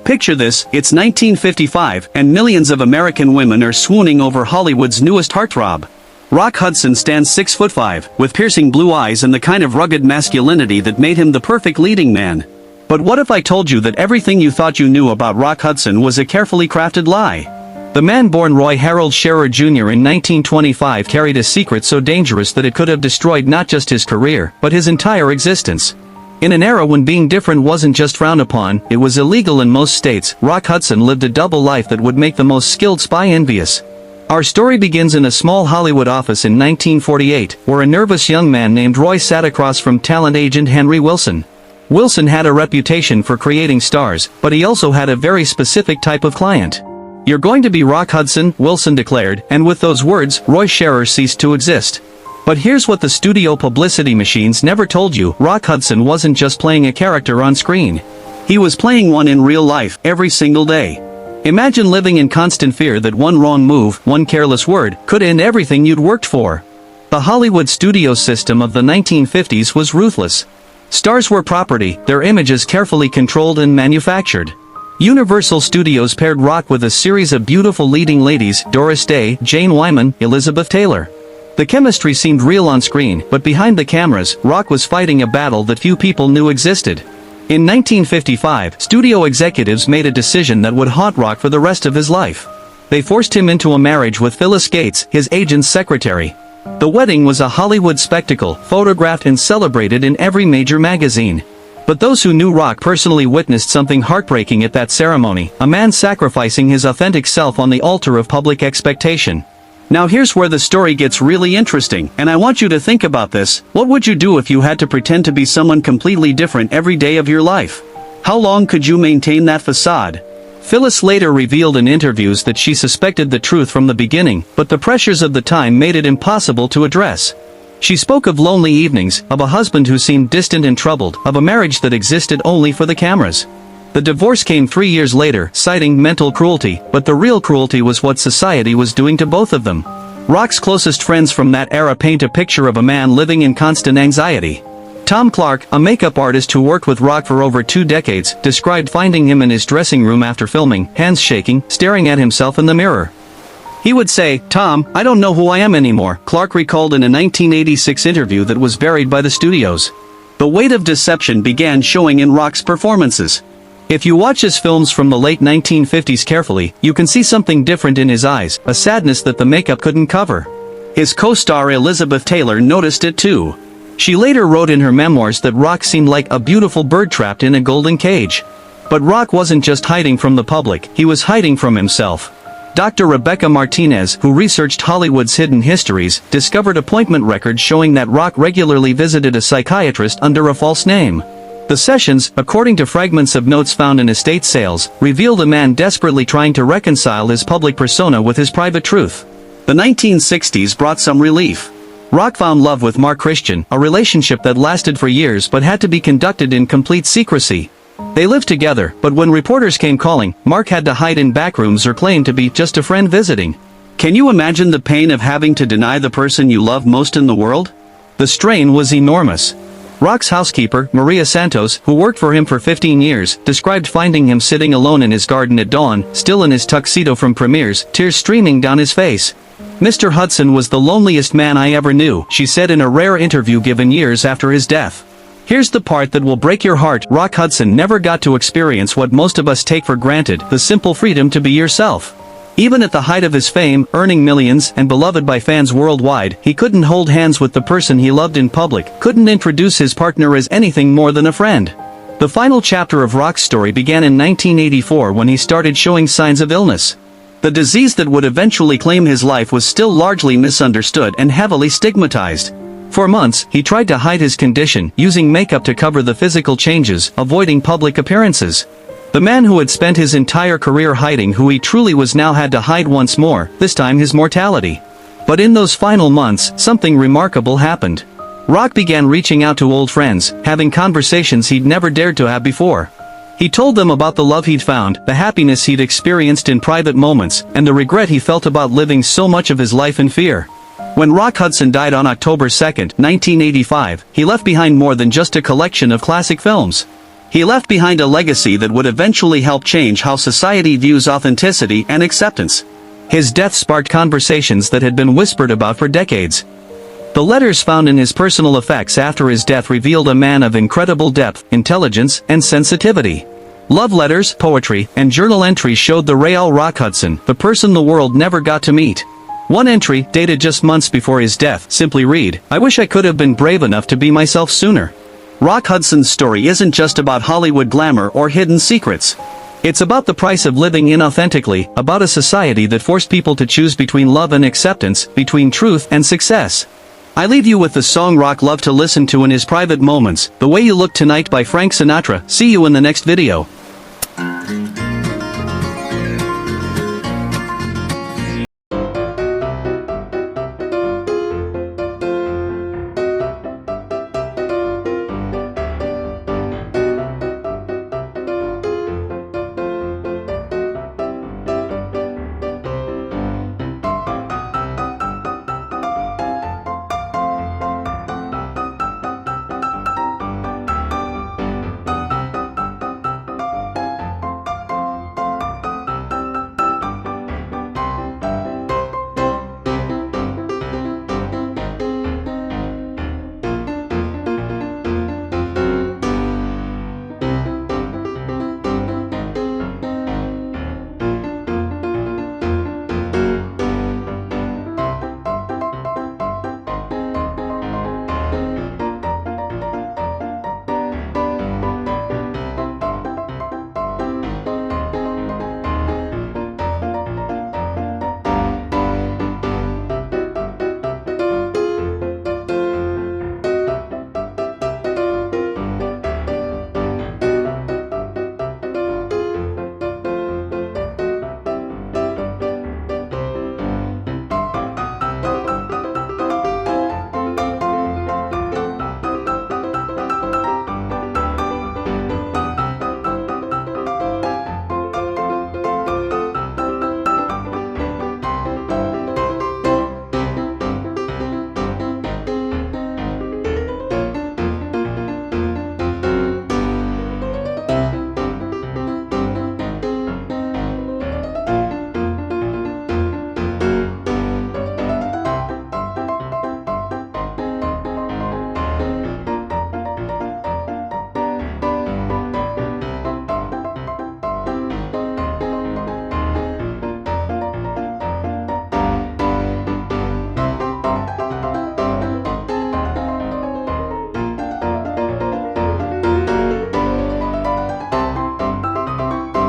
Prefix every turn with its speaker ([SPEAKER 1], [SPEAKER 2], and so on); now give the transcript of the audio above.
[SPEAKER 1] Picture this, it's 1955, and millions of American women are swooning over Hollywood's newest heartthrob. Rock Hudson stands 6'5", with piercing blue eyes and the kind of rugged masculinity that made him the perfect leading man. But what if I told you that everything you thought you knew about Rock Hudson was a carefully crafted lie? The man born Roy Harold Scherer Jr. in 1925 carried a secret so dangerous that it could have destroyed not just his career, but his entire existence. In an era when being different wasn't just frowned upon, it was illegal in most states, Rock Hudson lived a double life that would make the most skilled spy envious. Our story begins in a small Hollywood office in 1948, where a nervous young man named Roy sat across from talent agent Henry Wilson. Wilson had a reputation for creating stars, but he also had a very specific type of client. "You're going to be Rock Hudson," Wilson declared, and with those words, Roy Scherer ceased to exist. But here's what the studio publicity machines never told you: Rock Hudson wasn't just playing a character on screen. He was playing one in real life, every single day. Imagine living in constant fear that one wrong move, one careless word, could end everything you'd worked for. The Hollywood studio system of the 1950s was ruthless. Stars were property, their images carefully controlled and manufactured. Universal Studios paired Rock with a series of beautiful leading ladies: Doris Day, Jane Wyman, Elizabeth Taylor. The chemistry seemed real on screen, but behind the cameras, Rock was fighting a battle that few people knew existed. In 1955, studio executives made a decision that would haunt Rock for the rest of his life. They forced him into a marriage with Phyllis Gates, his agent's secretary. The wedding was a Hollywood spectacle, photographed and celebrated in every major magazine. But those who knew Rock personally witnessed something heartbreaking at that ceremony: a man sacrificing his authentic self on the altar of public expectation. Now here's where the story gets really interesting, and I want you to think about this. What would you do if you had to pretend to be someone completely different every day of your life? How long could you maintain that facade? Phyllis later revealed in interviews that she suspected the truth from the beginning, but the pressures of the time made it impossible to address. She spoke of lonely evenings, of a husband who seemed distant and troubled, of a marriage that existed only for the cameras. The divorce came 3 years later, citing mental cruelty, but the real cruelty was what society was doing to both of them. Rock's closest friends from that era paint a picture of a man living in constant anxiety. Tom Clark, a makeup artist who worked with Rock for over 2 decades, described finding him in his dressing room after filming, hands shaking, staring at himself in the mirror. He would say, "Tom, I don't know who I am anymore," Clark recalled in a 1986 interview that was buried by the studios. The weight of deception began showing in Rock's performances. If you watch his films from the late 1950s carefully, you can see something different in his eyes, a sadness that the makeup couldn't cover. His co-star Elizabeth Taylor noticed it too. She later wrote in her memoirs that Rock seemed like a beautiful bird trapped in a golden cage. But Rock wasn't just hiding from the public, he was hiding from himself. Dr. Rebecca Martinez, who researched Hollywood's hidden histories, discovered appointment records showing that Rock regularly visited a psychiatrist under a false name. The sessions, according to fragments of notes found in estate sales, revealed a man desperately trying to reconcile his public persona with his private truth. The 1960s brought some relief. Rock found love with Mark Christian, a relationship that lasted for years but had to be conducted in complete secrecy. They lived together, but when reporters came calling, Mark had to hide in backrooms or claim to be just a friend visiting. Can you imagine the pain of having to deny the person you love most in the world? The strain was enormous. Rock's housekeeper, Maria Santos, who worked for him for 15 years, described finding him sitting alone in his garden at dawn, still in his tuxedo from premieres, tears streaming down his face. "Mr. Hudson was the loneliest man I ever knew," she said in a rare interview given years after his death. Here's the part that will break your heart: Rock Hudson never got to experience what most of us take for granted, the simple freedom to be yourself. Even at the height of his fame, earning millions, and beloved by fans worldwide, he couldn't hold hands with the person he loved in public, couldn't introduce his partner as anything more than a friend. The final chapter of Rock's story began in 1984 when he started showing signs of illness. The disease that would eventually claim his life was still largely misunderstood and heavily stigmatized. For months, he tried to hide his condition, using makeup to cover the physical changes, avoiding public appearances. The man who had spent his entire career hiding who he truly was now had to hide once more, this time his mortality. But in those final months, something remarkable happened. Rock began reaching out to old friends, having conversations he'd never dared to have before. He told them about the love he'd found, the happiness he'd experienced in private moments, and the regret he felt about living so much of his life in fear. When Rock Hudson died on October 2, 1985, he left behind more than just a collection of classic films. He left behind a legacy that would eventually help change how society views authenticity and acceptance. His death sparked conversations that had been whispered about for decades. The letters found in his personal effects after his death revealed a man of incredible depth, intelligence, and sensitivity. Love letters, poetry, and journal entries showed the real Rock Hudson, the person the world never got to meet. One entry, dated just months before his death, simply read, "I wish I could have been brave enough to be myself sooner." Rock Hudson's story isn't just about Hollywood glamour or hidden secrets. It's about the price of living inauthentically, about a society that forced people to choose between love and acceptance, between truth and success. I leave you with the song Rock loved to listen to in his private moments, "The Way You Look Tonight" by Frank Sinatra. See you in the next video.